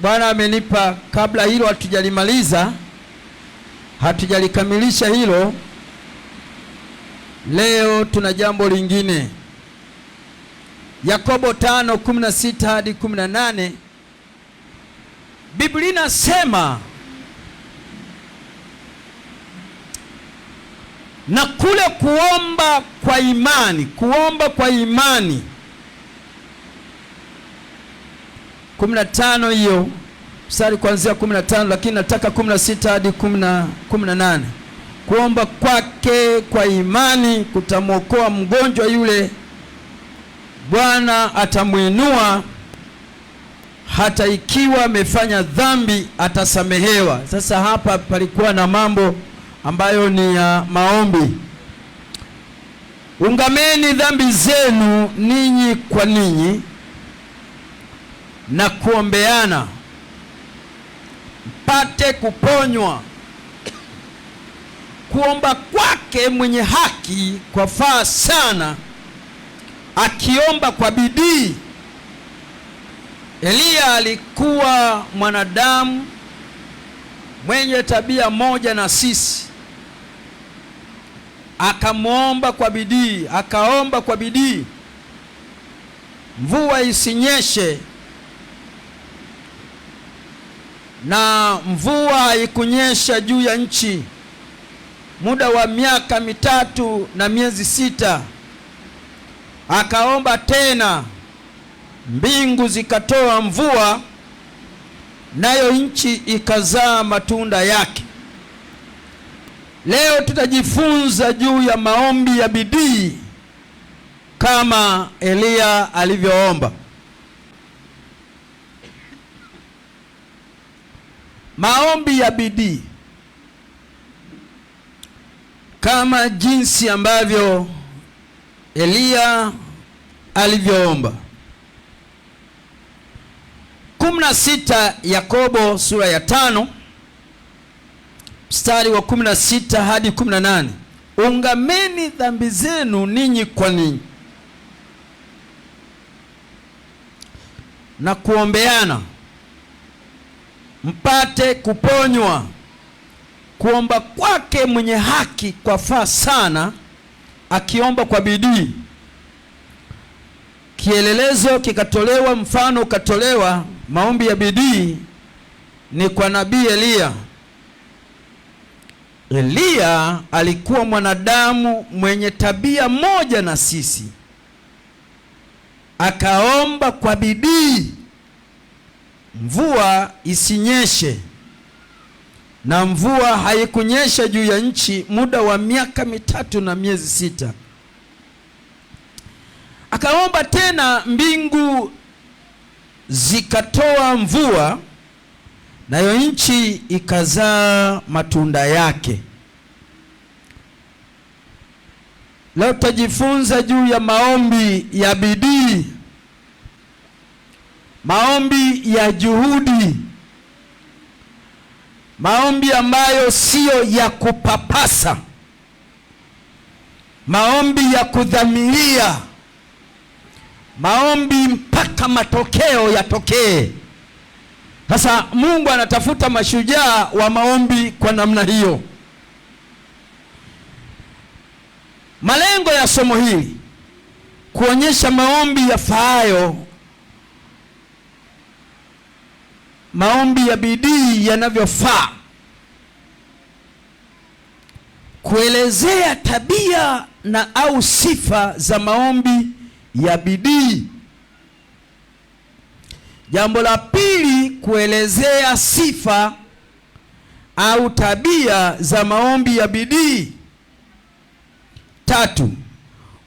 Bwana amenipa, kabla hilo hatujalikamilisha hilo, leo tuna jambo lingine. Yakobo 5:16 hadi 18, Biblia inasema, na kule kuomba kwa imani 15 hiyo mstari kuanzia 15, lakini nataka 16 hadi 18. Kuomba kwake kwa imani kutamwokoa mgonjwa yule, Bwana atamuinua, hata ikiwa amefanya dhambi atasamehewa. Sasa hapa palikuwa na mambo ambayo ni ya maombi. Ungameni dhambi zenu ninyi kwa ninyi na kuombeana mpate kuponywa. Kuomba kwake mwenye haki kwafaa sana, akiomba kwa bidii. Eliya alikuwa mwanadamu mwenye tabia moja na sisi, akaomba kwa bidii mvua isinyeshe, na mvua haikunyesha juu ya nchi muda wa miaka 3 na miezi 6. Akaomba tena, mbingu zikatoa mvua, nayo nchi ikazaa matunda yake. Leo tutajifunza juu ya maombi ya bidii kama Eliya alivyoomba. Maombi ya bidii kama jinsi ambavyo Eliya alivyoomba. 16 Yakobo sura ya 5 mstari wa 16 hadi 18. Ungameni dhambi zenu ninyi kwa ninyi na kuombeana mpate kuponywa. Kuomba kwake mwenye haki kwafaa sana, akiomba kwa bidii. Kielelezo kikatolewa, mfano ukatolewa. Maombi ya bidii ni kwa nabii Eliya. Eliya alikuwa mwanadamu mwenye tabia moja na sisi, akaomba kwa bidii mvua isinyeshe, na mvua haikunyesha juu ya nchi muda wa miaka 3 na miezi 6. Akaomba tena, mbingu zikatoa mvua, nayo nchi ikazaa matunda yake. Leo tutajifunza juu ya maombi ya bidii, maombi ya juhudi, maombi ambayo siyo ya kupapasa, maombi ya kudhamiria, maombi mpaka matokeo yatokee. Sasa Mungu anatafuta mashujaa wa maombi kwa namna hiyo. Malengo ya somo hili kuonyesha maombi yafaayo, maombi ya bidii yanavyofaa, kuelezea tabia na au sifa za maombi ya bidii. Jambo la pili, kuelezea sifa au tabia za maombi ya bidii. 3,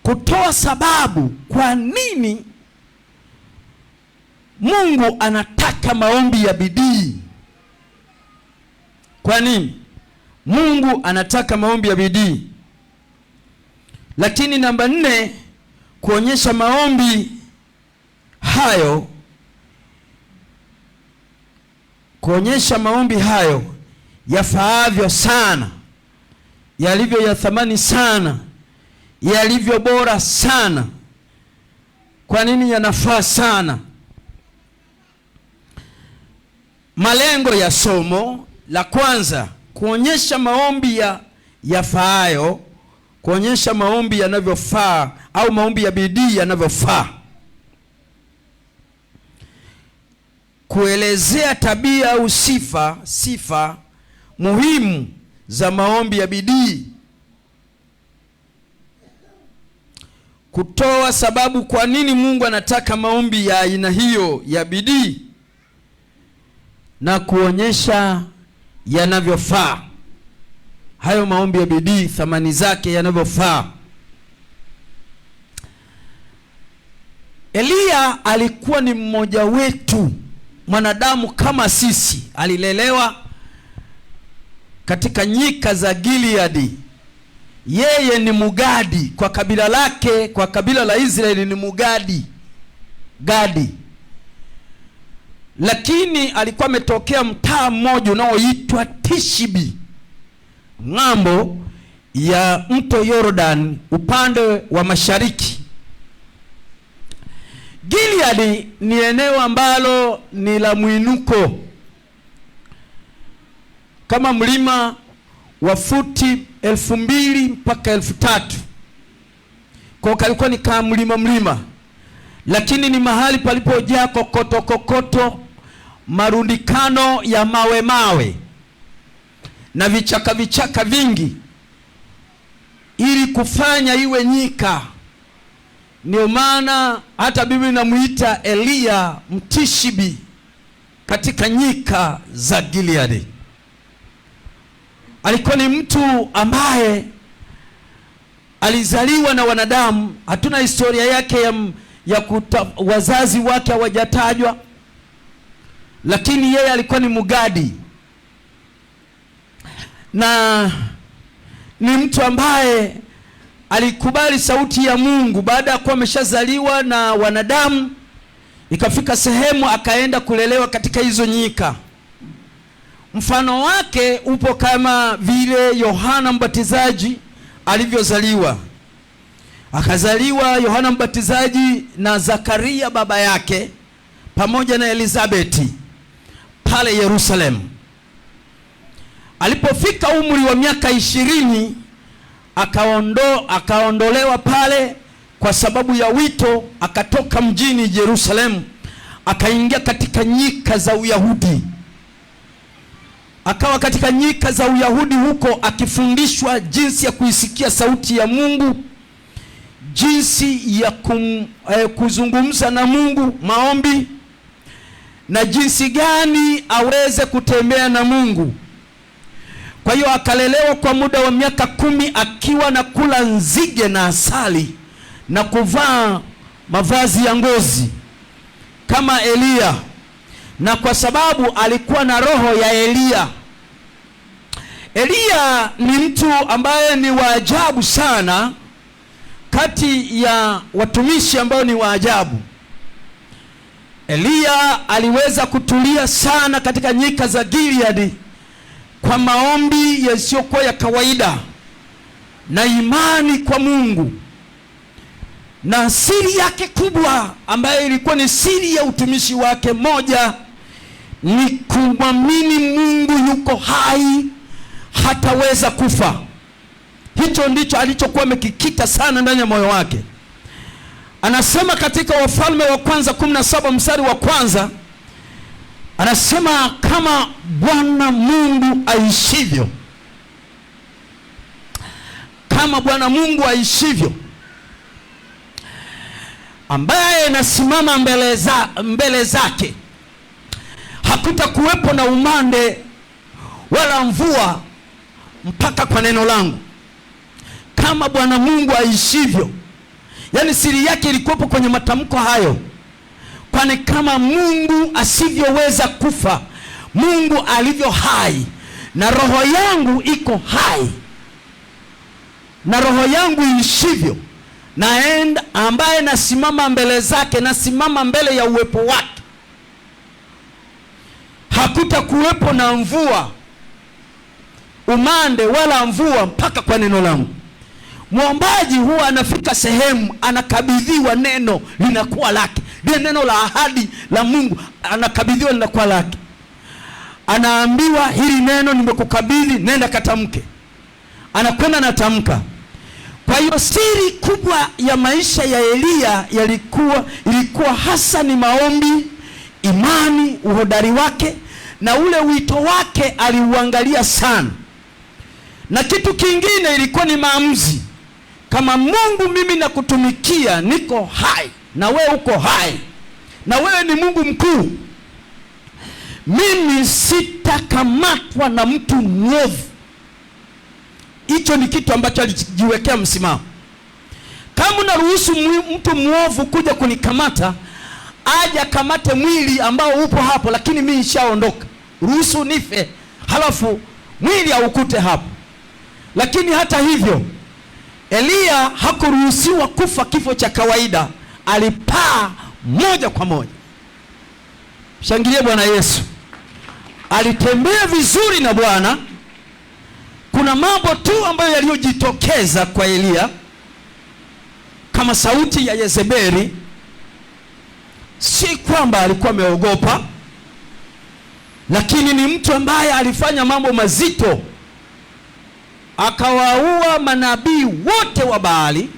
kutoa sababu kwa nini Mungu anataka maombi ya bidii. Kwa nini Mungu anataka maombi ya bidii? Lakini namba 4, kuonyesha maombi hayo yafaavyo sana, yalivyo ya thamani sana, yalivyo bora sana. Kwa nini yanafaa sana? malengo ya somo la kwanza, kuonyesha maombi yafaayo, kuonyesha maombi yanavyofaa au maombi ya bidii yanavyofaa, kuelezea tabia au sifa muhimu za maombi ya bidii, kutoa sababu kwa nini Mungu anataka maombi ya aina hiyo ya bidii, na kuonyesha yanavyofaa hayo maombi ya bidii, thamani zake, yanavyofaa. Eliya alikuwa ni mmoja wetu, mwanadamu kama sisi. Alilelewa katika nyika za Gileadi. Yeye ni Mugadi kwa kabila lake, kwa kabila la Israeli ni Gadi. Lakini alikuwa ametokea mtaa mmoja unaoitwa Tishibi, ng'ambo ya mto Yordan, upande wa mashariki. Gileadi ni eneo ambalo ni la mwinuko, kama mlima wa futi 2000 mpaka 3000. Kwa kalikuwa ni kama mlima, lakini ni mahali palipojaa kokoto, marundikano ya mawe na vichaka vingi, ili kufanya iwe nyika. Ndio maana hata Biblia inamuita Eliya Mtishibi, katika nyika za Gileadi. Alikuwa ni mtu ambaye alizaliwa na wanadamu. Hatuna historia yake wazazi wake hawajatajwa, lakini yeye alikuwa ni Mugadi, na ni mtu ambaye alikubali sauti ya Mungu baada ya kuwa ameshazaliwa na wanadamu. Ikafika sehemu akaenda kulelewa katika hizo nyika. Mfano wake upo kama vile Yohana Mbatizaji alivyozaliwa. Akazaliwa Yohana Mbatizaji na Zakaria baba yake pamoja na Elizabeti pale Yerusalemu. Alipofika umri wa miaka 20 akaondolewa pale kwa sababu ya wito. Akatoka mjini Yerusalemu akaingia katika nyika za Uyahudi. Akawa katika nyika za Uyahudi huko akifundishwa jinsi ya kuisikia sauti ya Mungu, jinsi ya kuzungumza na Mungu, maombi, na jinsi gani aweze kutembea na Mungu. Kwa hiyo akalelewa kwa muda wa miaka 10 akiwa na kula nzige na asali na kuvaa mavazi ya ngozi kama Eliya, na kwa sababu alikuwa na roho ya Eliya. Eliya ni mtu ambaye ni wa ajabu sana, kati ya watumishi ambao ni wa ajabu. Eliya aliweza kutulia sana katika nyika za Gileadi kwa maombi yasiyokuwa ya kawaida na imani kwa Mungu. Na siri yake kubwa ambayo ilikuwa ni siri ya utumishi wake, moja ni kumwamini Mungu yuko hai, hataweza kufa. Hicho ndicho alichokuwa amekikita sana ndani ya moyo wake. Anasema katika Wafalme wa kwanza 17 mstari wa kwanza, anasema kama Bwana Mungu aishivyo, kama Bwana Mungu aishivyo, ambaye nasimama mbele zake, hakutakuwepo na umande wala mvua mpaka kwa neno langu. Kama Bwana Mungu aishivyo, yani siri yake ilikuwepo kwenye matamko hayo. Kwani kama Mungu asivyoweza kufa, Mungu alivyo hai, na roho yangu iko hai, na roho yangu ishivyo, naenda ambaye nasimama mbele zake, nasimama mbele ya uwepo wake, hakutakuwepo na mvua, umande wala mvua mpaka kwa neno langu. Mwombaji huwa anafika sehemu anakabidhiwa neno, linakuwa lake. Lile neno la ahadi la Mungu anakabidhiwa, linakuwa lake. anaambiwa hili neno nimekukabidhi, nenda katamke. Anakwenda natamka. Kwa hiyo siri kubwa ya maisha ya Eliya ilikuwa hasa ni maombi, imani, uhodari wake na ule wito wake aliuangalia sana. Na kitu kingine ilikuwa ni maamuzi. Kama Mungu, mimi nakutumikia, niko hai na wewe uko hai na wewe ni Mungu mkuu, mimi sitakamatwa na mtu mwovu. Hicho ni kitu ambacho alijiwekea msimamo. Kama unaruhusu mtu mwovu kuja kunikamata, aje kamate mwili ambao upo hapo, lakini mimi nishaondoka. Ruhusu nife, halafu mwili haukute hapo. Lakini hata hivyo, Eliya hakuruhusiwa kufa kifo cha kawaida. Alipaa moja kwa moja. Shangilie Bwana Yesu. Alitembea vizuri na Bwana. Kuna mambo tu ambayo yaliyojitokeza kwa Eliya, kama sauti ya Yezebeli. Si kwamba alikuwa ameogopa, lakini ni mtu ambaye alifanya mambo mazito. Akawaua manabii wote wa Baali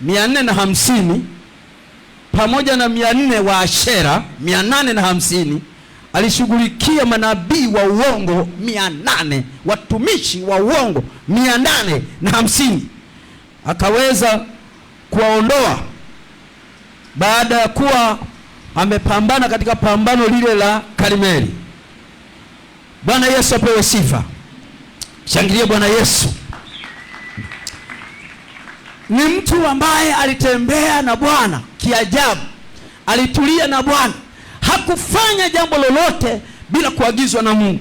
450 pamoja na 400 wa Ashera 850. Alishughulikia manabii wa uongo 800, watumishi wa uongo 850. Akaweza kuwaondoa baada ya kuwa amepambana katika pambano lile la Karmeli. Bwana Yesu apewe sifa. Shangilie Bwana Yesu. Ni mtu ambaye alitembea na Bwana kiajabu. Alitulia na Bwana. Hakufanya jambo lolote bila kuagizwa na Mungu.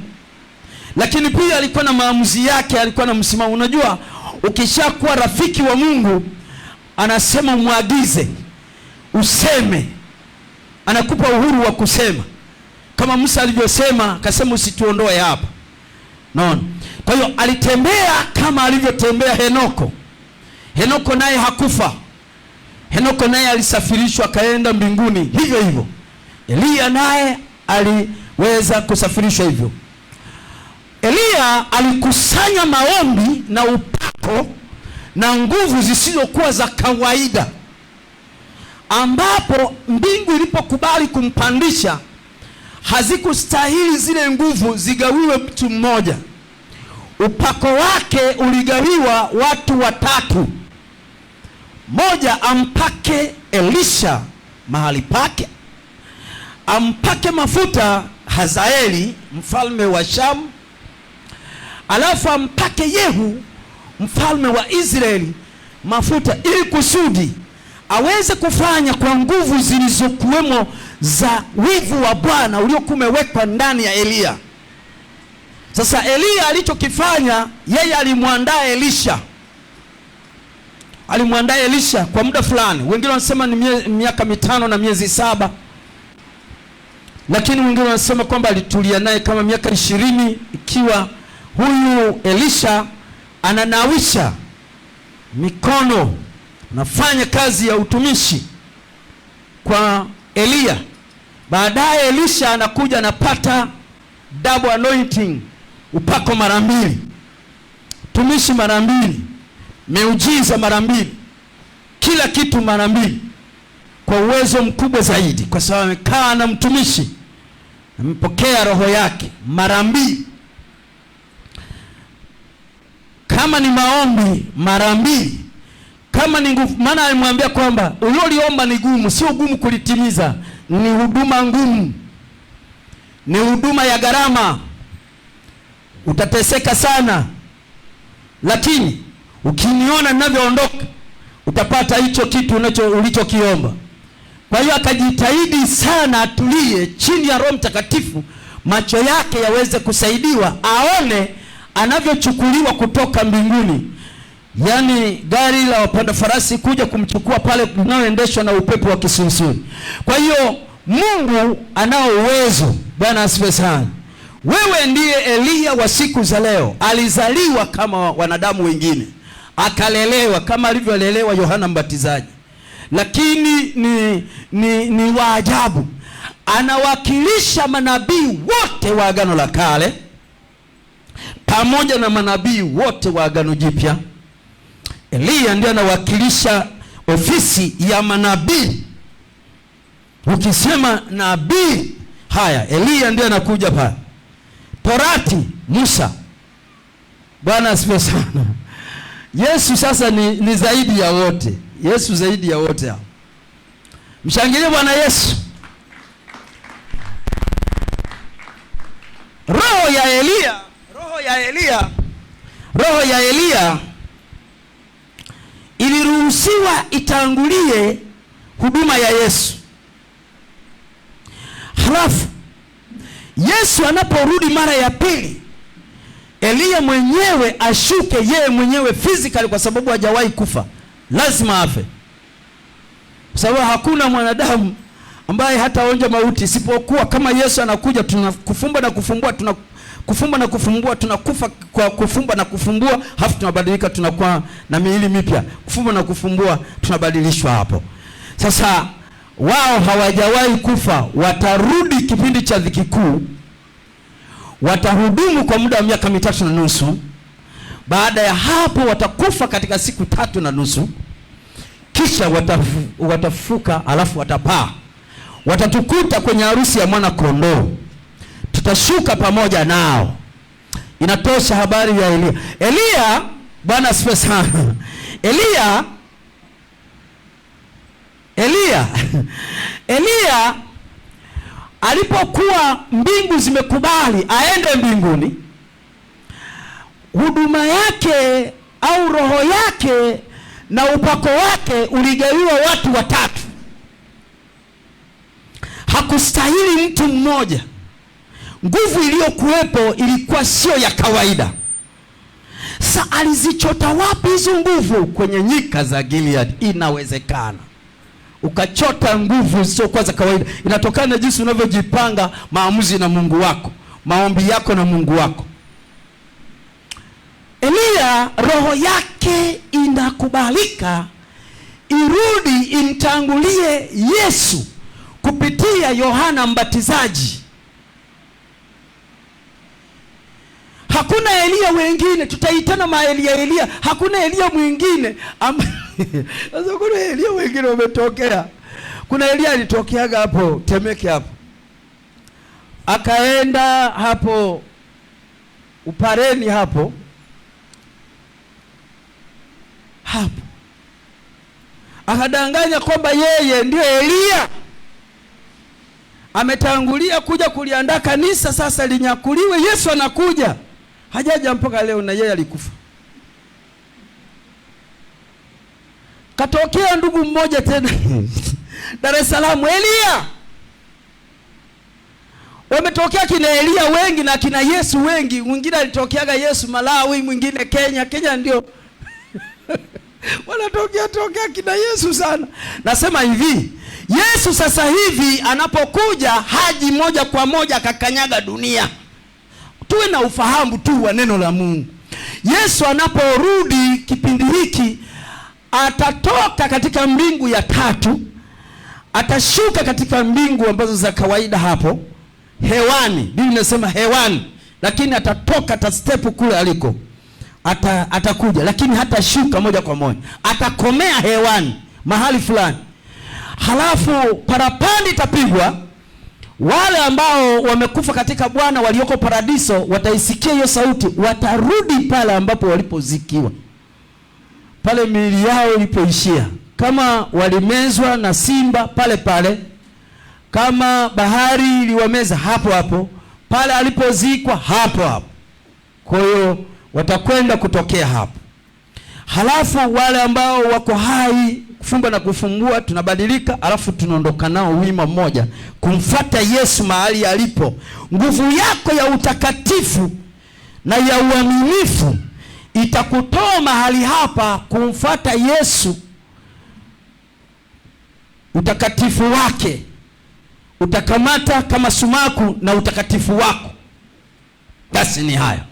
Lakini pia alikuwa na maamuzi yake, alikuwa na msimamo. Unajua, ukishakuwa rafiki wa Mungu, anasema muagize, useme. Anakupa uhuru wa kusema. Kama Musa alivyosema, akasema usituondoe hapa. Naona. Kwa hiyo alitembea kama alivyotembea Henoko. Henoko naye hakufa. Henoko naye alisafirishwa akaenda mbinguni hivyo hivyo. Eliya naye aliweza kusafirishwa hivyo. Eliya alikusanya maombi na upako na nguvu zisizokuwa za kawaida, ambapo mbingu ilipokubali kumpandisha, hazikustahili zile nguvu zigawiwe mtu mmoja. Upako wake uligawiwa watu watatu. Moja, ampake Elisha mahali pake, ampake mafuta Hazaeli mfalme wa Shamu, alafu ampake Yehu mfalme wa Israeli mafuta, ili kusudi aweze kufanya kwa nguvu zilizokuwemo za wivu wa Bwana uliokuwa umewekwa ndani ya Eliya. Sasa Eliya alichokifanya, yeye alimwandaa Elisha. Alimwandaa Elisha kwa muda fulani. Wengine wanasema ni miaka 5 na miezi 7. Lakini wengine wanasema kwamba alitulia naye kama miaka 20, ikiwa huyu Elisha ananawisha mikono, nafanya kazi ya utumishi kwa Eliya. Baadaye Elisha anakuja anapata double anointing, upako mara 2, tumishi mara 2, miujiza mara 2, kila kitu mara 2, kwa uwezo mkubwa zaidi, kwa sababu amekaa na mtumishi, amepokea roho yake mara 2. Kama ni maombi mara 2, kama ni nguvu. Maana alimwambia kwamba ulioliomba ni gumu, sio gumu kulitimiza, ni huduma ngumu, ni huduma ya gharama, utateseka sana, lakini ukiniona ninavyoondoka utapata hicho kitu ulichokiomba. Kwa hiyo akajitahidi sana atulie chini ya Roho Mtakatifu, macho yake yaweze kusaidiwa aone anavyochukuliwa kutoka mbinguni. Yaani gari la wapanda farasi kuja kumchukua pale unaoendeshwa na upepo wa kisulisuli. Kwa hiyo Mungu anao uwezo. Bwana asifiwe sana. Wewe ndiye Eliya wa siku za leo. Alizaliwa kama wanadamu wengine, akalelewa kama alivyolelewa Yohana Mbatizaji, lakini ni wa ajabu. Anawakilisha manabii wote wote wa Agano la Kale pamoja na manabii wote wa Agano Jipya. Eliya ndiye anawakilisha ofisi ya manabii. Ukisema nabii, haya, Eliya ndiye anakuja pale. Torati, Musa. Bwana asifiwe sana. Yesu sasa ni zaidi ya wote. Yesu zaidi ya wote hao. Mshangilie Bwana Yesu. Roho ya Eliya iliruhusiwa itangulie huduma ya Yesu. Halafu Yesu anaporudi mara ya pili, Eliya mwenyewe ashuke yeye mwenyewe physically, kwa sababu hajawahi kufa. Lazima afe. Kwa sababu hakuna mwanadamu ambaye hataonja mauti, isipokuwa kama Yesu anakuja, tunakufumba na kufumbua, tunakufumba na kufumbua, tunakufa kwa kufumba na kufumbua, halafu tunabadilika, tunakuwa na miili mipya. Kufumba na kufumbua, tunabadilishwa hapo. Sasa wao hawajawahi kufa, watarudi kipindi cha dhiki kuu, watahudumu kwa muda wa miaka 3.5. Baada ya hapo watakufa katika siku 3.5, kisha watafuka, alafu watapaa. Watatukuta kwenye harusi ya mwana kondoo, tutashuka pamoja nao. Inatosha habari ya Eliya. Eliya, Bwana asifiwe sana. Eliya alipokuwa mbingu zimekubali aende mbinguni, huduma yake au roho yake na upako wake uligawiwa watu watatu. Hakustahili mtu mmoja. Nguvu iliyokuwepo ilikuwa sio ya kawaida. Sasa alizichota wapi hizo nguvu? Kwenye nyika za Gilead. Inawezekana ukachota nguvu sio kwa za kawaida. Inatokana na jinsi unavyojipanga maamuzi na Mungu wako, maombi yako na Mungu wako. Eliya roho yake inakubalika irudi imtangulie Yesu kupitia Yohana Mbatizaji. Hakuna Eliya wengine, tutaitana Eliya. Hakuna Eliya mwingine. Sasa kuna Eliya wengine wametokea. Kuna Eliya alitokeaga hapo Temeke hapo, akaenda hapo Upareni hapo akadanganya kwamba yeye ndio Eliya, ametangulia kuja kuliandaa kanisa sasa linyakuliwe. Yesu anakuja, hajaja mpaka leo, na yeye alikufa. Katokea ndugu mmoja tena Dar es Salaam, Eliya. Wametokea kina Eliya wengi na kina Yesu wengi. Mwingine alitokeaga Yesu Malawi, mwingine Kenya ndio wanatokea kina Yesu sana. Nasema hivi, Yesu sasa hivi anapokuja haji moja kwa moja akakanyaga dunia. Tuwe na ufahamu tu wa neno la Mungu. Yesu anaporudi kipindi hiki, atatoka katika mbingu ya tatu, atashuka katika mbingu ambazo za kawaida hapo hewani. Biblia inasema hewani, lakini atatoka, atastep kule aliko. Atakuja, lakini hatashuka moja kwa moja. Atakomea hewani mahali fulani. Halafu parapanda itapigwa. Wale ambao wamekufa katika Bwana walioko paradiso wataisikia hiyo sauti, watarudi pale ambapo walipozikiwa, pale miili yao ilipoishia. Kama walimezwa na simba, pale pale. Kama bahari iliwameza, hapo hapo. Pale alipozikwa, hapo hapo. Kwa hiyo watakwenda kutokea hapo. Halafu wale ambao wako hai, kufumba na kufumbua, tunabadilika, halafu tunaondoka nao wima mmoja kumfuata Yesu mahali alipo. Nguvu yako ya utakatifu na ya uaminifu itakutoa mahali hapa kumfuata Yesu. Utakatifu wake utakamata kama sumaku na utakatifu wako. Basi ni haya.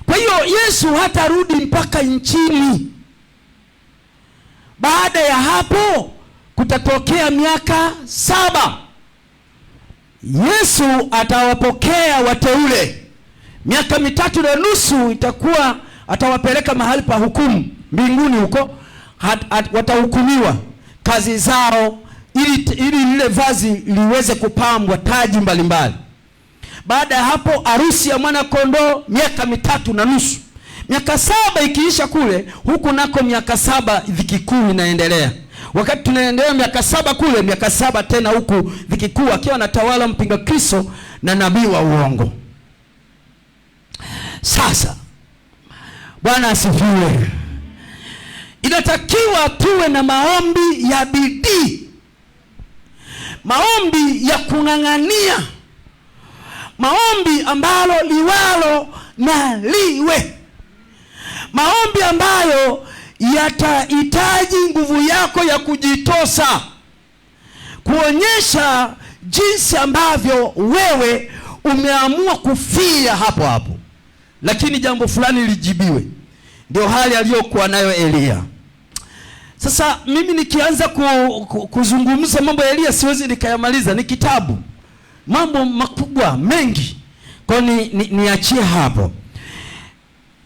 Kwa hiyo Yesu hatarudi mpaka nchini. Baada ya hapo kutatokea miaka 7. Yesu atawapokea wateule. Miaka 3.5 itakuwa atawapeleka mahali pa hukumu mbinguni huko. Watahukumiwa kazi zao ili lile vazi liweze kupambwa taji mbalimbali. Baada ya hapo harusi ya mwana kondoo miaka 3.5. Miaka 7 ikiisha kule, huku nako miaka 7 dhiki kuu inaendelea. Wakati tunaendelea miaka 7 kule, miaka 7 tena huku dhiki kuu akiwa anatawala mpinga Kristo na nabii wa uongo. Sasa Bwana asifiwe. Inatakiwa tuwe na maombi ya bidii, maombi ya kung'ang'ania, maombi ambalo liwalo na liwe, maombi ambayo yatahitaji nguvu yako ya kujitosa, kuonyesha jinsi ambavyo wewe umeamua kufia hapo hapo, lakini jambo fulani lijibiwe. Ndio hali aliyokuwa nayo Elia. Sasa mimi nikianza kuzungumza mambo ya Elia siwezi nikayamaliza, ni kitabu, mambo makubwa mengi, kwa niachie hapo.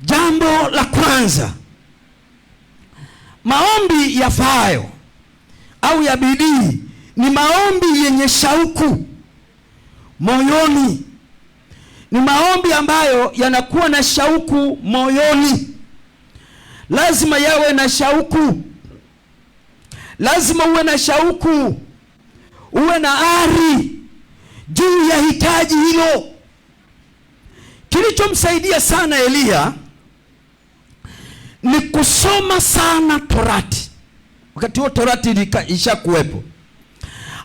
Jambo la kwanza, maombi yafaayo au ya bidii ni maombi yenye shauku moyoni. Ni maombi ambayo yanakuwa na shauku moyoni. Lazima yawe na shauku. Lazima uwe na shauku, uwe na ari juu ya hitaji hilo. Kilichomsaidia sana Elia ni kusoma sana Torati. Wakati huo Torati ishakuwepo.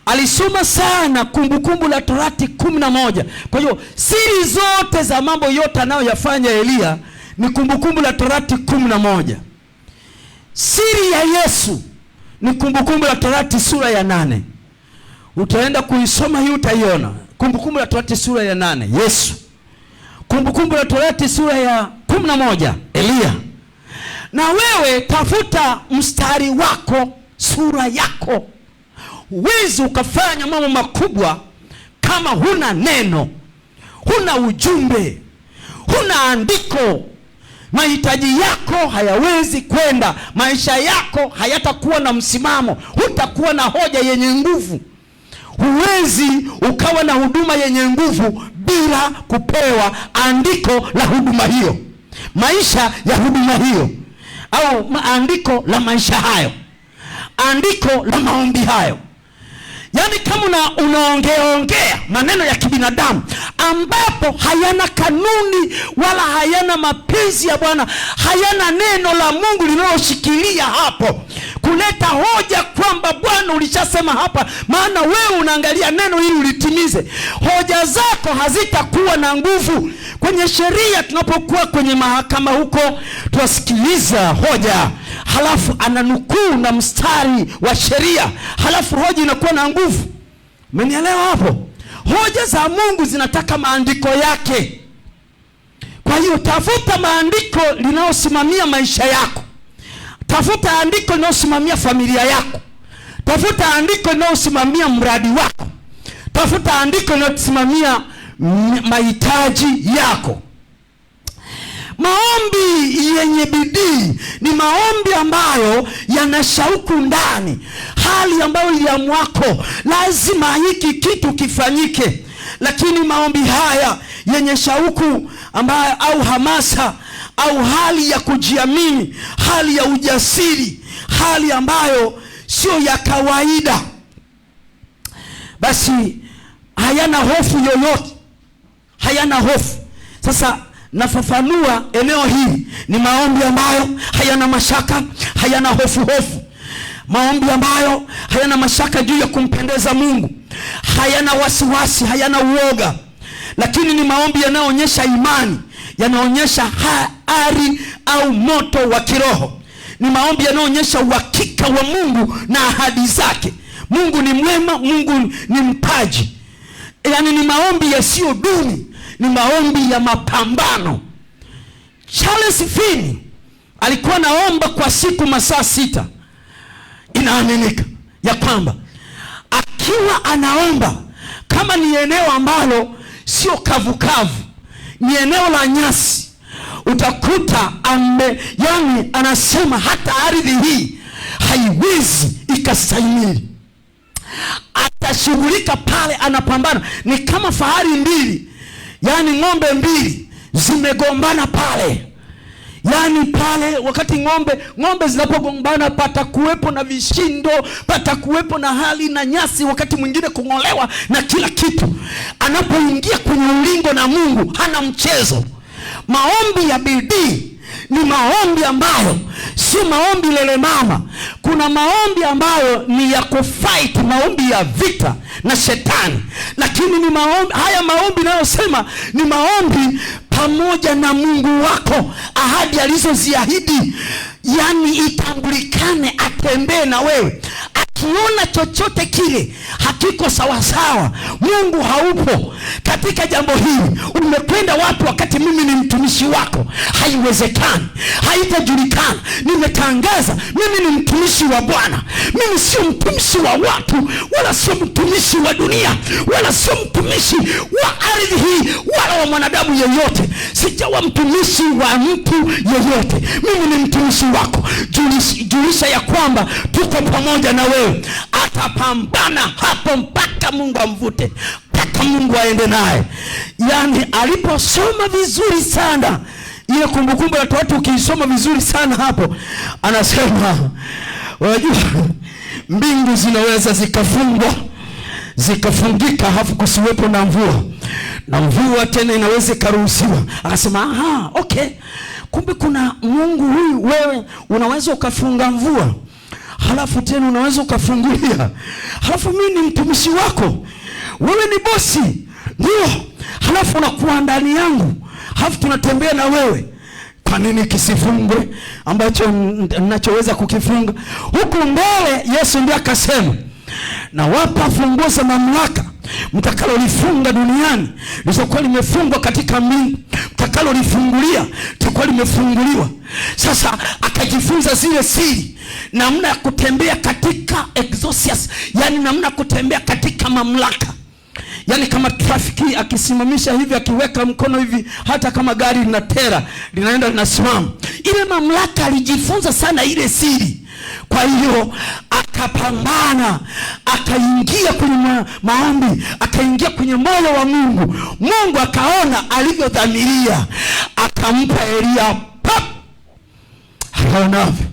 Alisoma sana Kumbukumbu la Torati 11. Kwa hiyo siri zote za mambo yote anayoyafanya Elia ni Kumbukumbu la Torati 11. Siri ya Yesu ni Kumbukumbu la Torati sura ya 8. Utaenda kuisoma hii utaiona. Kumbukumbu la Torati sura ya 8 Yesu. Kumbukumbu la Torati sura ya 11 Elia. Na wewe tafuta mstari wako, sura yako. Huwezi ukafanya mambo makubwa kama huna neno, huna ujumbe, huna andiko. Mahitaji yako hayawezi kwenda, maisha yako hayatakuwa na msimamo, hutakuwa na hoja yenye nguvu. Huwezi ukawa na huduma yenye nguvu bila kupewa andiko la huduma hiyo, maisha ya huduma hiyo, au andiko la maisha hayo, andiko la maombi hayo. Yaani kama unaongea maneno ya kibinadamu ambapo hayana kanuni wala hayana mapenzi ya Bwana, hayana neno la Mungu linaloshikilia hapo kuleta hoja kwamba Bwana ulishasema hapa, maana wewe unaangalia neno ili ulitimize, hoja zako hazitakuwa na nguvu. Kwenye sheria, tunapokuwa kwenye mahakama huko, tuwasikiliza hoja, halafu ananukuu na mstari wa sheria, halafu hoja inakuwa na nguvu. Umenielewa hapo? Hoja za Mungu zinataka maandiko yake. Kwa hiyo tafuta maandiko linalosimamia maisha yako. Tafuta andiko linalosimamia familia yako. Tafuta andiko linalosimamia mradi wako. Tafuta andiko linalosimamia mahitaji yako. Maombi yenye bidii ni maombi ambayo yana shauku ndani, hali ambayo ya mwako lazima hiki kitu kifanyike. Lakini maombi haya yenye shauku ambayo, au hamasa, au hali ya kujiamini, hali ya ujasiri, hali ambayo sio ya kawaida, basi hayana hofu yoyote, hayana hofu. Sasa nafafanua eneo hili, ni maombi ambayo hayana mashaka, hayana hofu. Maombi ambayo hayana mashaka juu ya kumpendeza Mungu, hayana wasiwasi, hayana uoga, lakini ni maombi yanayoonyesha imani, yanaonyesha ari au moto wa kiroho. Ni maombi yanayoonyesha uhakika wa Mungu na ahadi zake. Mungu ni mwema, Mungu ni mpaji. Yaani ni maombi yasiyo duni, ni maombi ya mapambano. Charles Finney alikuwa naomba kwa siku masaa 6. Inaaminika ya kwamba akiwa anaomba kama ni eneo ambalo sio kavukavu, ni eneo la nyasi, utakuta yani anasema hata ardhi hii haiwezi ikastahimili. Atashughulika pale, anapambana. Ni kama fahari mbili, yani ng'ombe mbili zimegombana pale. Yani pale wakati ng'ombe zinapogombana, patakuwepo na vishindo, patakuwepo na hali na nyasi, wakati mwingine kung'olewa na kila kitu. Anapoingia kwenye ulingo na Mungu hana mchezo. Maombi ya bidii ni maombi ambayo si maombi lele mama. Kuna maombi ambayo ni ya kufight, maombi ya vita na shetani. Lakini ni maombi, haya maombi nayosema ni maombi pamoja na Mungu wako, ahadi alizoziahidi. Yani itambulikane, atembee na wewe. Akiona chochote kile hakiko sawasawa, Mungu haupo katika jambo hili, umekwenda wapi wakati mimi ni mtumishi wako? Haiwezekani, haitajulikana. Nimetangaza mimi ni mtumishi wa Bwana. Mimi sio mtumishi wa watu, wala sio mtumishi wa dunia, wala sio mtumishi wa ardhi hii, wala wa mwanadamu yeyote. Sijawa mtumishi wa mtu yeyote. Mimi ni mtumishi wako. Julisha ya kwamba tuko pamoja na wewe. Atapambana hapo mpaka Mungu amvute, mpaka Mungu aende naye. Yani aliposoma vizuri sana ile Kumbukumbu la Torati, ukisoma vizuri sana hapo, anasema unajua mbingu zinaweza zikafungwa, zikafungika, hafu kusiwepo na mvua, na mvua tena inaweza karuhusiwa. Akasema okay, kumbe kuna Mungu huyu. Wewe unaweza ukafunga mvua, halafu tena unaweza ukafungulia. Halafu mimi ni mtumishi wako, wewe ni bosi, ndio. Halafu unakuwa ndani yangu, halafu tunatembea na wewe. Kwa nini kisifungwe ambacho ninachoweza kukifunga? Huku mbele Yesu ndiye akasema, na wapa funguo za mamlaka, mtakalolifunga duniani litakuwa limefungwa katika mbingu, mtakalolifungulia litakuwa limefunguliwa. Sasa akajifunza zile siri, namna ya kutembea katika exousias, yani namna ya kutembea katika mamlaka. Yani kama trafiki akisimamisha hivi, akiweka mkono hivi, hata kama gari lina tera linaenda linasimama, ile mamlaka alijifunza sana ile siri. Kwa hiyo akapambana, akaingia kwenye maombi, akaingia kwenye moyo wa Mungu. Mungu akaona alivyodhamiria, akampa Elia pap. Akaonavyo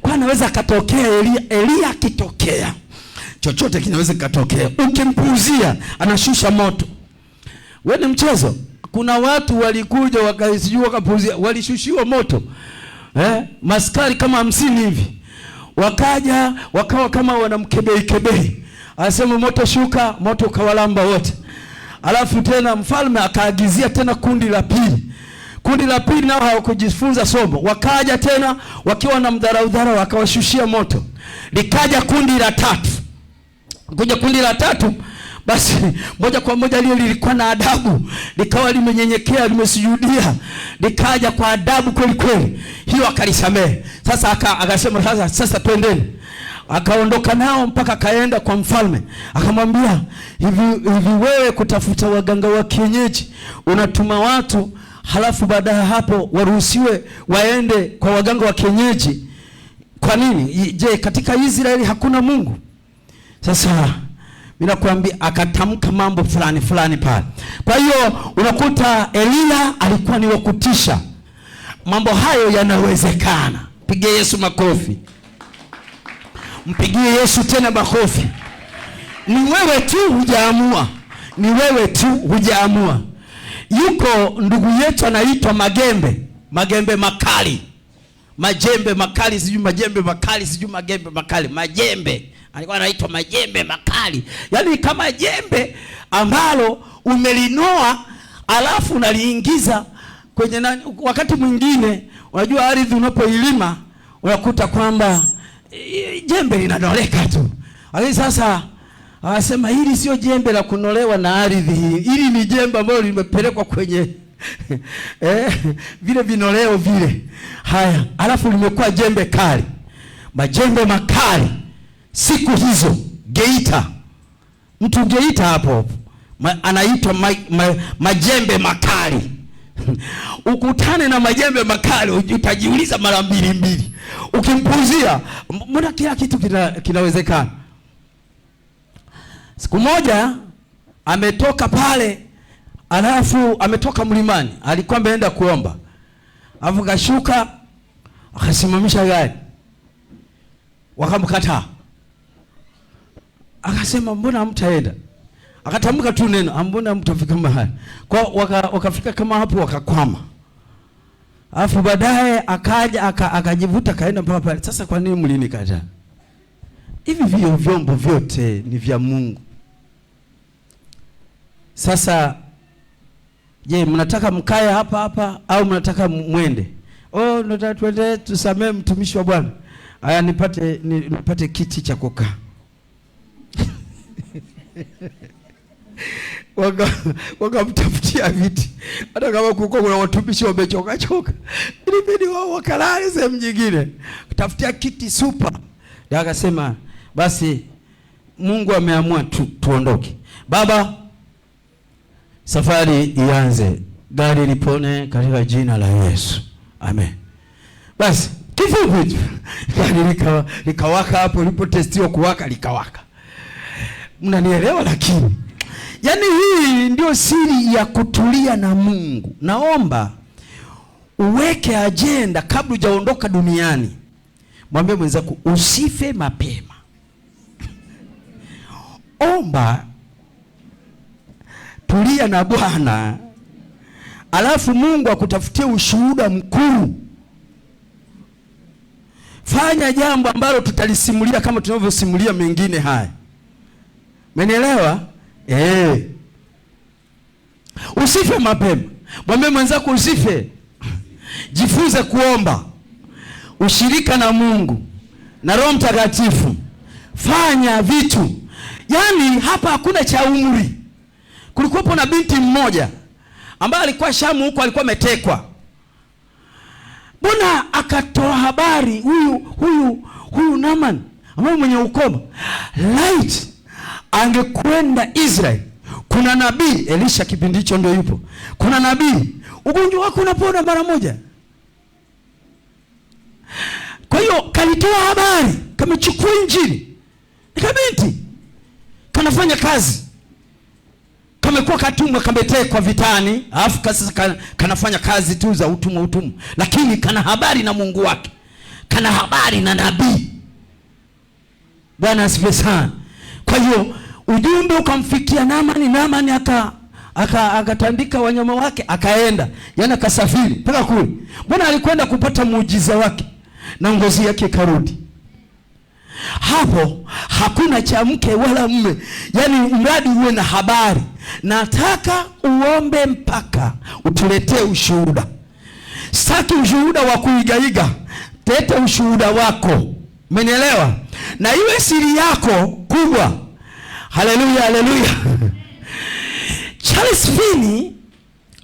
kwa anaweza akatokea Elia akitokea, chochote kinaweza katokea. Ukimpuuzia anashusha moto. Wewe ni mchezo. Kuna watu walikuja wakapuuzia, walishushiwa moto. Maskari kama 50 hivi. Wakaja wakawa kama wanamkebei. Anasema moto shuka, moto ukawalamba wote. Alafu tena mfalme akaagizia tena kundi la pili. Kundi la pili nao hawakujifunza somo. Wakaja tena wakiwa na mdharau, wakawashushia moto. Likaja kundi la tatu. Kuja kundi la tatu, basi moja kwa moja lile lilikuwa na adabu, likawa limenyenyekea, limesujudia, likaja kwa adabu kweli kweli. Hiyo akalisamehe. Sasa akasema sasa twendeni. Akaondoka nao mpaka kaenda kwa mfalme. Akamwambia, hivi wewe kutafuta waganga wa kienyeji unatuma watu, halafu baada ya hapo waruhusiwe waende kwa waganga wa kienyeji, kwa nini? Je, katika Israeli hakuna Mungu? Sasa mimi nakwambia, akatamka mambo fulani pale. Kwa hiyo unakuta Elia alikuwa ni wakutisha. Mambo hayo yanawezekana. Pigie Yesu makofi. Mpigie Yesu tena makofi. Ni wewe tu hujaamua. Ni wewe tu hujaamua. Yuko ndugu yetu anaitwa Magembe makali. Majembe makali, sijui majembe makali, sijui magembe makali. Majembe. Alikuwa anaitwa majembe makali. Yaani kama jembe ambalo umelinoa alafu unaliingiza kwenye wakati mwingine unajua ardhi unapoilima unakuta kwamba jembe linanoleka tu. Lakini sasa anasema hili sio jembe la kunolewa na ardhi hii. Hili ni jembe ambalo limepelekwa kwenye vile vinoleo vile. Haya, alafu limekuwa jembe kali. Majembe makali. Siku hizo Geita, mtu Geita hapo anaitwa majembe makali. Ukutane na majembe makali utajiuliza mara mbili. Ukimpuuzia, mbona kila kitu kinawezekana? Siku moja ametoka pale, alafu ametoka mlimani, alikuwa ameenda kuomba. Alafu kashuka, akasimamisha gari. Wakamkataa. Akasema mbona hamtaenda? Akatamka tu neno, mbona mtafika mahali. Kwa wakafika kama hapo wakakwama. Alafu baadaye akaja akajivuta kaenda mpaka pale. Sasa kwa nini mlinikataa? Hivi vyombo vyote ni vya Mungu. Sasa je, mnataka mkae hapa au mnataka mwende? Nataka twende tusamee mtumishi wa Bwana. Haya, nipate kiti cha kukaa. Wakamtafutia viti. Hata kama kuko kuna watumishi wamechoka, ilibidi wao wakalale sehemu nyingine. Kutafutia kiti super. Ndio akasema basi Mungu ameamua tuondoke. Baba, safari ianze, gari lipone katika jina la Yesu. Amen. Basi kifupi tu gari likawaka hapo, lipotestiwa kuwaka likawaka. Mnanielewa? Lakini yaani hii ndio siri ya kutulia na Mungu. Naomba uweke agenda kabla hujaondoka duniani. Mwambie mwenzako usife mapema. Omba, tulia na Bwana, alafu Mungu akutafutie ushuhuda mkuu. Fanya jambo ambalo tutalisimulia kama tunavyosimulia mengine haya. Umenielewa? Usife mapema. Mwambie mwenzako usife. Jifunze kuomba, ushirika na Mungu na Roho Mtakatifu. Fanya vitu. Yaani hapa hakuna cha umri. Kulikuwa na binti mmoja ambaye alikuwa Shamu huko, alikuwa ametekwa. Mbona akatoa habari huyu Naaman ambaye mwenye ukoma, light angekwenda Israeli. Kuna nabii Elisha kipindi hicho ndio yupo. Kuna nabii, ugonjwa wako unapona mara moja. Kwa hiyo kalitoa habari, kamechukua injili. Nikabinti kanafanya kazi, kamekuwa katumwa, kametekwa vitani, alafu sasa kanafanya kazi tu za utumwa, lakini kana habari na Mungu wake, kana habari na nabii. Bwana asifiwe sana. Kwa hiyo ujumbe ukamfikia Naamani akatandika wanyama wake, akaenda, yaani akasafiri mpaka kule. Mbona alikwenda kupata muujiza wake na ngozi yake karudi. Hapo hakuna cha mke wala mume, yaani mradi uwe na habari. Nataka uombe mpaka utuletee ushuhuda. Sitaki ushuhuda wa kuigaiga, tete ushuhuda wako. Umenielewa? Na iwe siri yako kubwa. Haleluya, haleluya. Charles Finney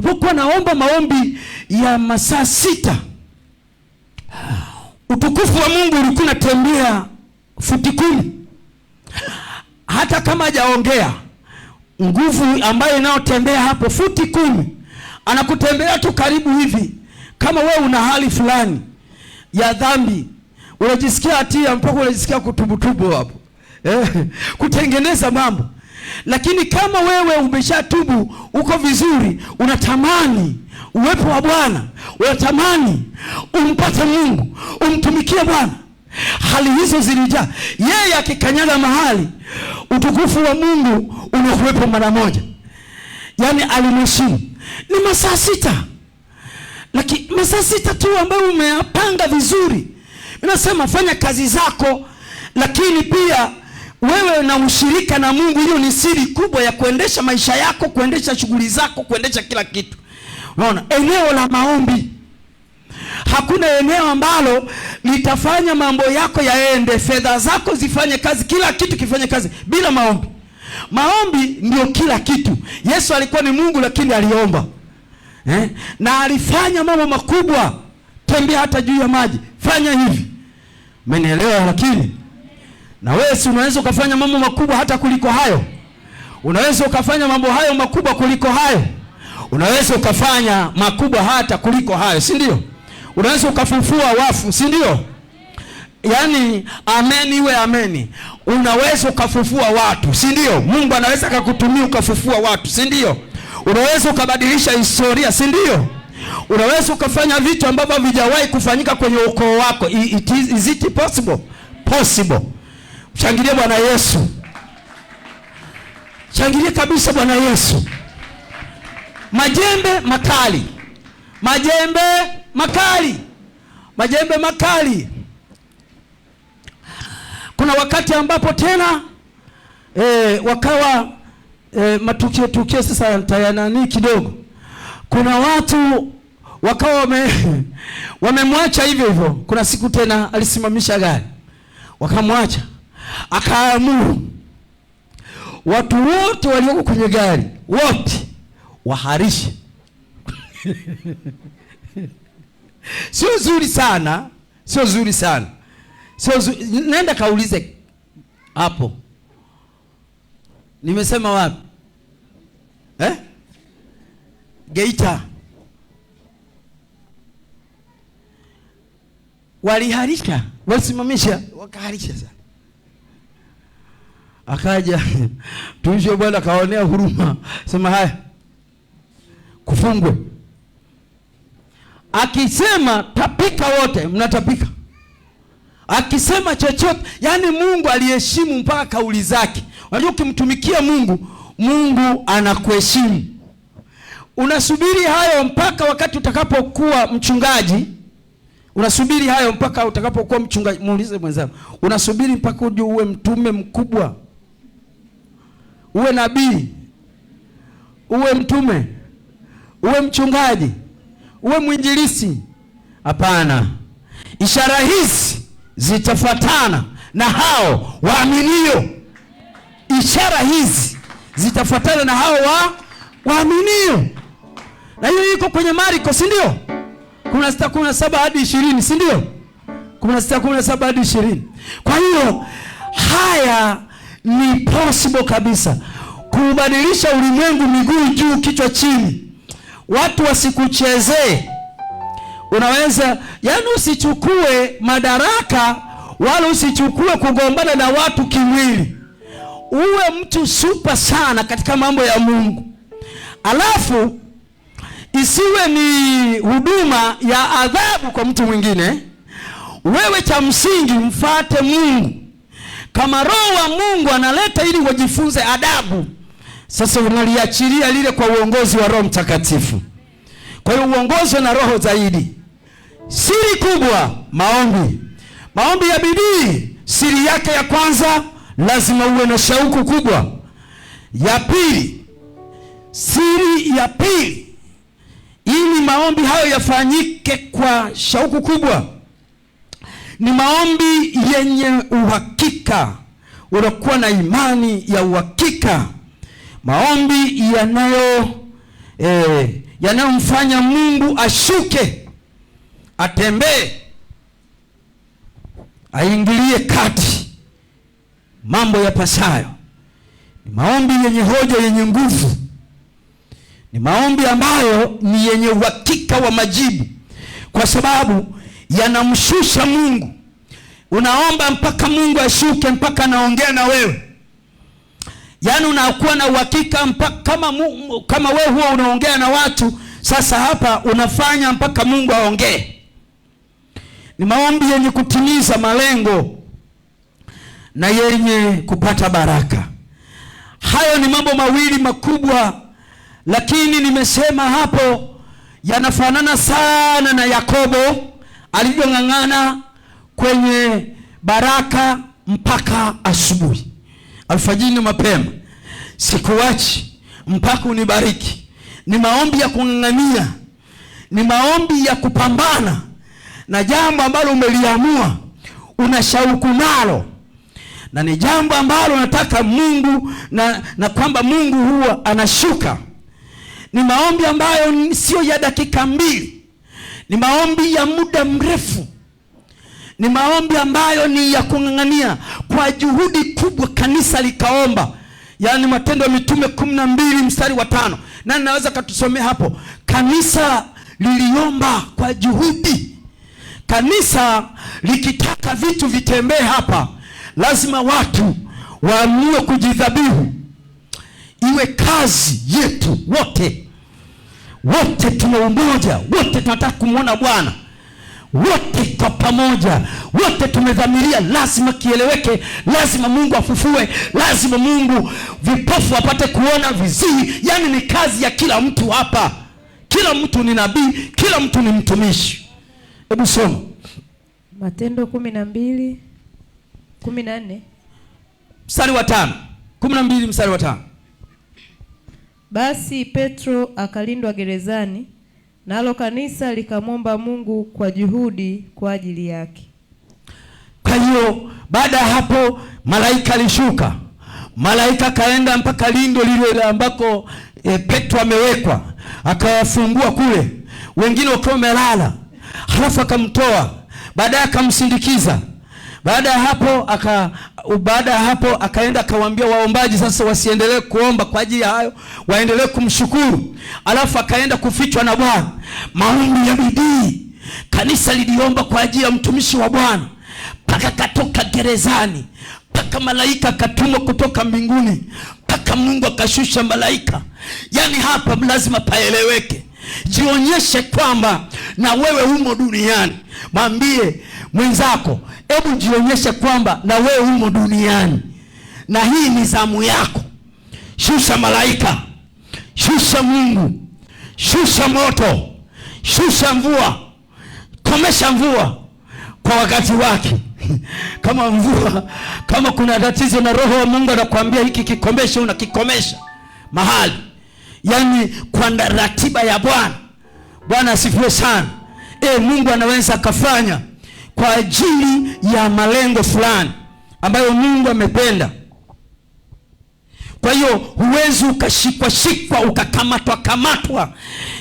alikuwa naomba maombi ya masaa 6. Utukufu wa Mungu ulikuwa unatembea futi 10. Hata kama hajaongea, nguvu ambayo inayotembea hapo futi 10 anakutembea tu karibu hivi. Kama wewe una hali fulani ya dhambi, unajisikia hatia mpaka unajisikia kutubutubu hapo, kutengeneza mambo. Lakini kama wewe umeshatubu, uko vizuri, unatamani uwepo wa Bwana, unatamani umpate Mungu, umtumikie Bwana, hali hizo zilijaa. Yeye akikanyaga mahali, utukufu wa Mungu unakuwepo mara moja. Yaani alimheshimu. Ni masaa 6. Lakini masaa 6 tu ambayo umeyapanga vizuri. Ninasema fanya kazi zako, lakini pia wewe na ushirika na Mungu. Hiyo ni siri kubwa ya kuendesha maisha yako, kuendesha shughuli zako, kuendesha kila kitu. Unaona, eneo la maombi. Hakuna eneo ambalo litafanya mambo yako yaende, fedha zako zifanye kazi, kila kitu kifanye kazi bila maombi. Maombi ndio kila kitu. Yesu alikuwa ni Mungu lakini aliomba. Na alifanya mambo makubwa. Tembea hata juu ya maji, fanya hivi. Umenielewa? Lakini na wewe si unaweza ukafanya mambo makubwa hata kuliko hayo. Unaweza ukafanya mambo hayo makubwa kuliko hayo. Unaweza ukafanya makubwa hata kuliko hayo, si ndio? Unaweza ukafufua wafu, si ndio? Yaani amen iwe ameni. Unaweza ukafufua watu, si ndio? Mungu anaweza akakutumia ukafufua watu, si ndio? Unaweza ukabadilisha historia, si ndio? Unaweza ukafanya vitu ambavyo havijawahi kufanyika kwenye ukoo wako. Is it possible? Possible. Shangilie Bwana Yesu. Shangilie kabisa Bwana Yesu. Majembe makali. Majembe makali. Majembe makali. Kuna wakati ambapo tena wakawa matukio sasa tayanani kidogo. Kuna watu wakawa wamemwacha hivyo hivyo. Kuna siku tena alisimamisha gari. Wakamwacha. Akaamuru watu wote walioko kwenye gari wote waharishe. Sio zuri sana. Sio zuri sana. Sio zuri. Nenda kaulize hapo. Nimesema wapi? Geita. Waliharisha, walisimamisha, wakaharisha sana. Akaja tuisho Bwana kaonea huruma. Sema haya, kufungwe. Akisema tapika wote, mnatapika. Akisema chochote, yani Mungu aliheshimu mpaka kauli zake. Unajua ukimtumikia Mungu, Mungu anakuheshimu. Unasubiri hayo mpaka wakati utakapokuwa mchungaji. Unasubiri hayo mpaka utakapokuwa mchungaji. Muulize mwenzako, unasubiri mpaka uje uwe mtume mkubwa? Uwe nabii? Uwe mtume? Uwe mchungaji? Uwe mwinjilisti? Hapana. Ishara hizi zitafuatana na hao waaminio. Ishara hizi zitafuatana na hao waaminio. Na hiyo iko kwenye Marko, si ndio? 16:17 hadi 20, si ndio? 16:17 hadi 20. Kwa hiyo haya ni possible kabisa. Kubadilisha ulimwengu miguu juu kichwa chini. Watu wasikuchezee. Unaweza, yani usichukue madaraka wala usichukue kugombana na watu kimwili. Uwe mtu super sana katika mambo ya Mungu. Alafu isiwe ni huduma ya adhabu kwa mtu mwingine. Wewe cha msingi mfuate Mungu. Kama Roho wa Mungu analeta ili wajifunze adabu, sasa unaliachilia lile kwa uongozi wa Roho Mtakatifu. Kwa hiyo uongozi na Roho zaidi. Siri kubwa, maombi. Maombi ya bidii. Siri yake ya kwanza, lazima uwe na shauku kubwa. Ya pili, siri ya pili, ili maombi hayo yafanyike kwa shauku kubwa, ni maombi yenye uhakika. Unakuwa na imani ya uhakika. Maombi yanayomfanya Mungu ashuke, atembee, aingilie kati mambo yapasayo. Ni maombi yenye hoja, yenye nguvu. Ni maombi ambayo ni yenye uhakika wa majibu, kwa sababu yanamshusha Mungu. Unaomba mpaka Mungu ashuke, mpaka anaongea na wewe. Yaani unakuwa na uhakika mpaka kama wewe huwa unaongea na watu, sasa hapa unafanya mpaka Mungu aongee. Ni maombi yenye kutimiza malengo na yenye kupata baraka. Hayo ni mambo mawili makubwa, lakini nimesema hapo yanafanana sana na Yakobo alivyong'ang'ana kwenye baraka mpaka asubuhi. Alfajiri mapema, sikuachi mpaka unibariki. Ni maombi ya kung'ang'ania. Ni maombi ya kupambana na jambo ambalo umeliamua, una shauku nalo, na ni jambo ambalo unataka Mungu na kwamba Mungu huwa anashuka. Ni maombi ambayo sio ya dakika mbili. Ni maombi ya muda mrefu. Ni maombi ambayo ni ya kung'ang'ania kwa juhudi kubwa. Kanisa likaomba. yaani Matendo ya Mitume 12 mstari wa 5. Nani naweza katusomea hapo? Kanisa liliomba kwa juhudi. Kanisa likitaka vitu vitembee hapa, lazima watu waamue kujidhabihu. Iwe kazi yetu wote. Wote tuna umoja, wote tunataka kumwona Bwana. Wote kwa pamoja, wote tumedhamiria, lazima kieleweke, lazima Mungu afufue, lazima Mungu vipofu apate kuona, viziwi. Yaani ni kazi ya kila mtu hapa. Kila mtu ni nabii, kila mtu ni mtumishi. Hebu soma Matendo 12:14 mstari wa 5. 12 mstari wa 5. Basi Petro akalindwa gerezani, nalo kanisa likamwomba Mungu kwa juhudi kwa ajili yake. Kwa hiyo baada ya hapo malaika alishuka. Malaika kaenda mpaka lindo lile ambako Petro amewekwa, akawafungua kule, wengine wakiwa wamelala, halafu akamtoa, baadaye akamsindikiza. Baada ya hapo akaenda akawaambia waombaji sasa wasiendelee kuomba kwa ajili ya hayo, waendelee kumshukuru. Alafu akaenda kufichwa na Bwana. Maombi ya bidii. Kanisa liliomba kwa ajili ya mtumishi wa Bwana mpaka katoka gerezani, mpaka malaika akatumwa kutoka mbinguni, mpaka Mungu akashusha malaika. Yaani hapa lazima paeleweke. Jionyeshe kwamba na wewe umo duniani. Mwambie mwenzako, hebu jionyeshe kwamba na wewe umo duniani, na hii ni zamu yako. Shusha malaika, shusha Mungu, shusha moto, shusha mvua, komesha mvua kwa wakati wake. Kama kuna tatizo na Roho wa Mungu anakuambia hiki kikomeshe, unakikomesha mahali. Yaani kwa ratiba ya Bwana. Bwana asifiwe sana. Mungu anaweza akafanya kwa ajili ya malengo fulani ambayo Mungu amependa. Kwa hiyo huwezi ukashikwa ukakamatwa.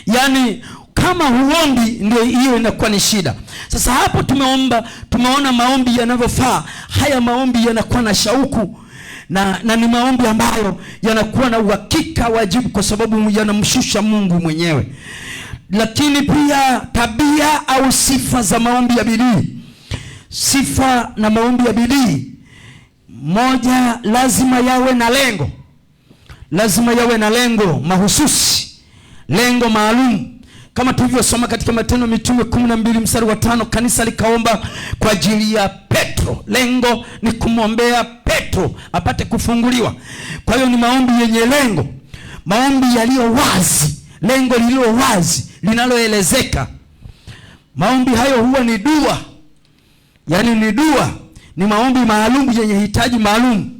Yaani kama huombi ndio hiyo inakuwa ni shida. Sasa hapo tumeona maombi yanavyofaa. Haya maombi yanakuwa na shauku na ni maombi ambayo yanakuwa na uhakika wajibu, kwa sababu yanamshusha Mungu mwenyewe. Lakini pia tabia au sifa za maombi ya bidii. Sifa na maombi ya bidii. Moja, lazima yawe na lengo. Lazima yawe na lengo mahususi, lengo maalum. Kama tulivyosoma katika Matendo ya Mitume 12 mstari wa 5, kanisa likaomba kwa ajili ya Petro. Lengo ni kumwombea Petro apate kufunguliwa. Kwa hiyo ni maombi yenye lengo, maombi yaliyo wazi, lengo lililo wazi linaloelezeka. Maombi hayo huwa ni dua. Yaani ni dua, ni maombi maalum yenye hitaji maalum.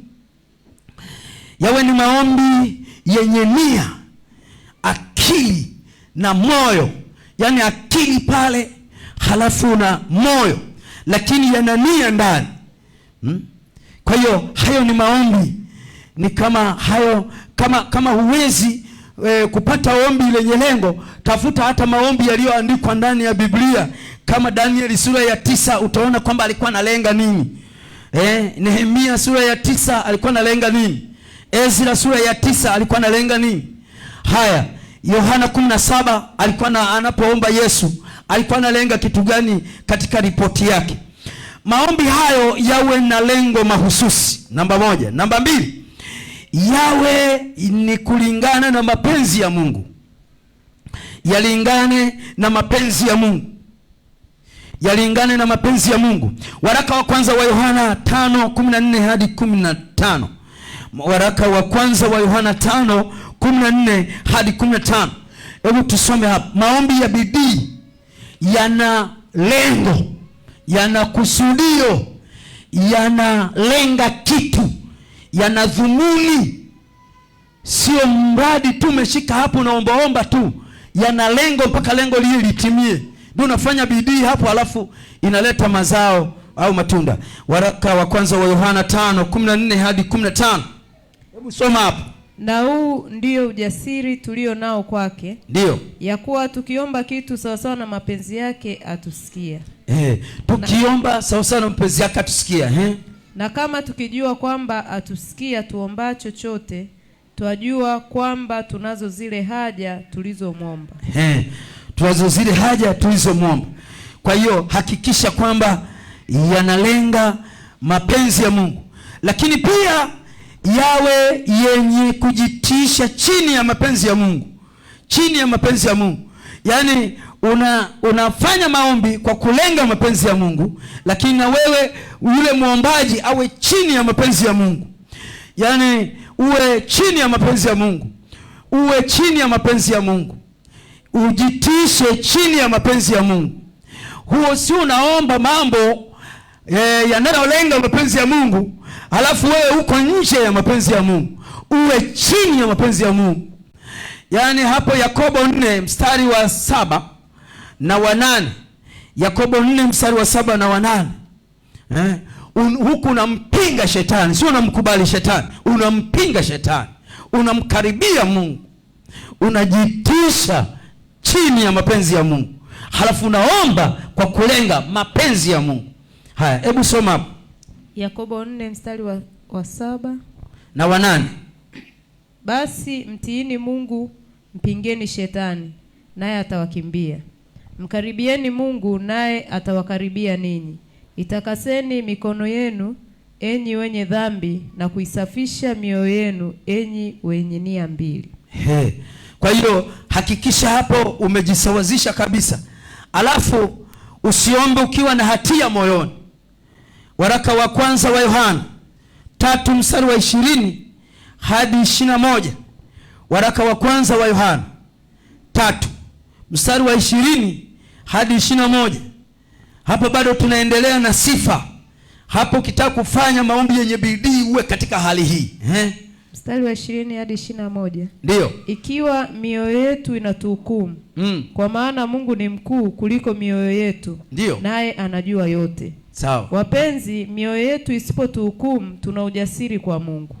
Yawe ni maombi yenye nia, akili na moyo. Yaani akili pale, halafu na moyo, lakini yana nia ndani. Kwa hiyo hayo ni maombi. Ni kama hayo, kama huwezi kupata ombi lenye lengo, tafuta hata maombi yaliyoandikwa ndani ya Biblia. Kama Danieli sura ya 9 utaona kwamba alikuwa analenga nini. Nehemia sura ya 9 alikuwa analenga nini. Ezra sura ya 9 alikuwa analenga nini. Haya, Yohana 17 alikuwa anapoomba Yesu alikuwa analenga kitu gani katika ripoti yake. Maombi hayo yawe na lengo mahususi, namba 1. Namba 2, yawe ni kulingana na mapenzi ya Mungu. Yalingane na mapenzi ya Mungu. Yalingane na mapenzi ya Mungu. Waraka wa kwanza wa Yohana 5:14 hadi 15. Waraka wa kwanza wa Yohana 5:14 hadi 15. Hebu tusome hapa. Maombi ya bidii yana lengo, yana kusudio, yanalenga kitu, yana dhumuni. Sio mradi tu umeshika hapo unaombaomba tu. Yana lengo mpaka lengo lile litimie. Ndio unafanya bidii hapo, alafu inaleta mazao au matunda. Waraka wa kwanza wa Yohana 5:14 hadi 15. Hebu soma hapo. Na huu ndio ujasiri tulio nao kwake, ndio ya kuwa tukiomba kitu sawasawa na mapenzi yake atusikia. Tukiomba sawasawa na mapenzi yake atusikia. Na kama tukijua kwamba atusikia tuomba chochote, twajua kwamba tunazo zile haja tulizomwomba. Tunazo zile haja tulizomwomba. Kwa hiyo hakikisha kwamba yanalenga mapenzi ya Mungu, lakini pia yawe yenye kujitisha chini ya mapenzi ya Mungu. Chini ya mapenzi ya Mungu. Yaani unafanya maombi kwa kulenga mapenzi ya Mungu, lakini na wewe yule muombaji awe chini ya mapenzi ya Mungu. Yaani uwe chini ya mapenzi ya Mungu. Uwe chini ya mapenzi ya Mungu. Ujitishe chini ya mapenzi ya Mungu. Huo si unaomba mambo yanayolenga mapenzi ya Mungu, halafu wewe uko nje ya mapenzi ya Mungu. Uwe chini ya mapenzi ya Mungu. Yaani hapo Yakobo 4 mstari wa 7 na wa 8. Yakobo 4 mstari wa 7 na wa 8. Huku unampinga shetani, sio unamkubali shetani. Unampinga shetani. Unamkaribia Mungu. Unajitisha chini ya mapenzi ya Mungu. Halafu unaomba kwa kulenga mapenzi ya Mungu. Haya, hebu soma hapo. Yakobo 4 mstari wa 7 na wa 8. Basi mtiini Mungu, mpingeni shetani, naye atawakimbia. Mkaribieni Mungu, naye atawakaribia ninyi. Itakaseni mikono yenu, enyi wenye dhambi, na kuisafisha mioyo yenu, enyi wenye nia mbili. Kwa hiyo hakikisha hapo umejisawazisha kabisa. Alafu usiombe ukiwa na hatia moyoni. Waraka wa kwanza wa Yohana 3 mstari wa 20 hadi 21. Waraka wa kwanza wa Yohana 3 mstari wa 20 hadi 21. Hapo bado tunaendelea na sifa. Hapo ukitaka kufanya maombi yenye bidii uwe katika hali hii. Mstari wa 20 hadi 21. Ndio. Ikiwa mioyo yetu inatuhukumu, kwa maana Mungu ni mkuu kuliko mioyo yetu. Ndio. Naye anajua yote. Sawa. Wapenzi, mioyo yetu isipotuhukumu, tuna ujasiri kwa Mungu.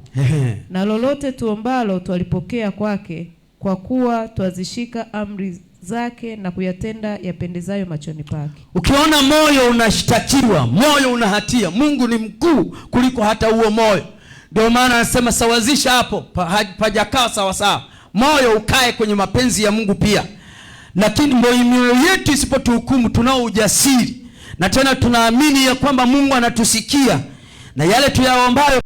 Na lolote tuombalo twalipokea kwake, kwa kuwa twazishika amri zake na kuyatenda yapendezayo machoni pake. Ukiona moyo unashtakiwa, moyo una hatia, Mungu ni mkuu kuliko hata huo moyo. Ndio maana anasema sawazisha hapo, pajakaa sawa sawa. Moyo ukae kwenye mapenzi ya Mungu pia. Lakini mioyo yetu isipotuhukumu, tunao ujasiri. Na tena tunaamini ya kwamba Mungu anatusikia. Na yale tuyaombayo